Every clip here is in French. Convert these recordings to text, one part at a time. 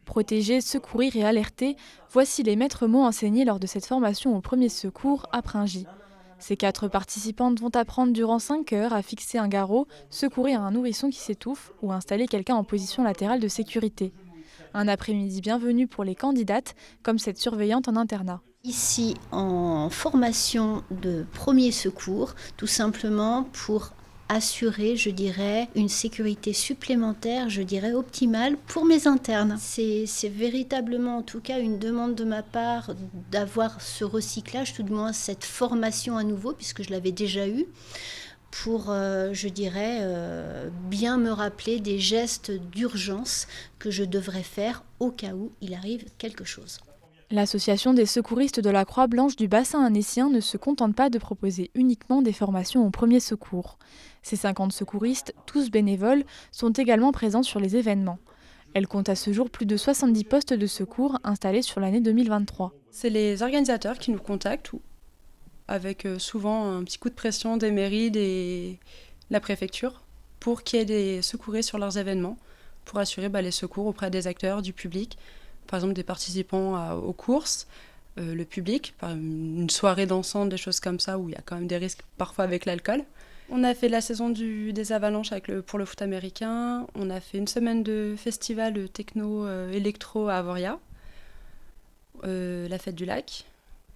Protéger, secourir et alerter, voici les maîtres mots enseignés lors de cette formation au premier secours à Pringy. Ces 4 participantes vont apprendre durant 5 heures à fixer un garrot, secourir un nourrisson qui s'étouffe ou installer quelqu'un en position latérale de sécurité. Un après-midi bienvenu pour les candidates, comme cette surveillante en internat. Ici, en formation de premier secours, tout simplement pour assurer, je dirais, une sécurité supplémentaire, je dirais, optimale pour mes internes. C'est véritablement, en tout cas, une demande de ma part d'avoir ce recyclage, tout du moins cette formation à nouveau, puisque je l'avais déjà eue, pour, je dirais, bien me rappeler des gestes d'urgence que je devrais faire au cas où il arrive quelque chose. L'association des secouristes de la Croix-Blanche du bassin annécien ne se contente pas de proposer uniquement des formations au premier secours. Ces 50 secouristes, tous bénévoles, sont également présents sur les événements. Elle compte à ce jour plus de 70 postes de secours installés sur l'année 2023. C'est les organisateurs qui nous contactent, avec souvent un petit coup de pression des mairies, de la préfecture, pour qu'il y ait des secouristes sur leurs événements, pour assurer les secours auprès des acteurs, du public, par exemple des participants aux courses, le public, par une soirée dansante, des choses comme ça, où il y a quand même des risques parfois avec l'alcool. On a fait la saison des avalanches pour le foot américain, on a fait une semaine de festival techno-électro à Avoria, la fête du lac.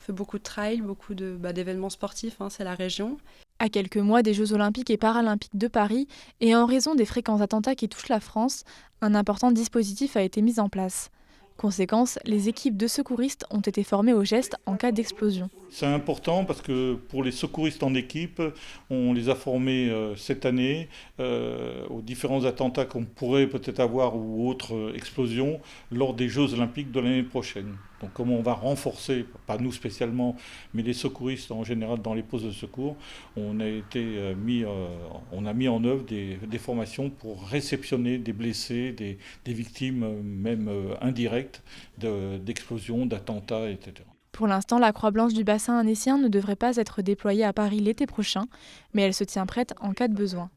On fait beaucoup de trails, beaucoup d'événements sportifs, c'est la région. À quelques mois des Jeux olympiques et paralympiques de Paris, et en raison des fréquents attentats qui touchent la France, un important dispositif a été mis en place. Conséquence, les équipes de secouristes ont été formées aux gestes en cas d'explosion. C'est important parce que pour les secouristes en équipe, on les a formés cette année aux différents attentats qu'on pourrait peut-être avoir ou autres explosions lors des Jeux olympiques de l'année prochaine. Donc comme on va renforcer, pas nous spécialement, mais les secouristes en général dans les postes de secours, on a mis en œuvre des formations pour réceptionner des blessés, des victimes même indirectes d'explosions, d'attentats, etc. Pour l'instant, la Croix-Blanche du bassin annécien ne devrait pas être déployée à Paris l'été prochain, mais elle se tient prête en cas de besoin.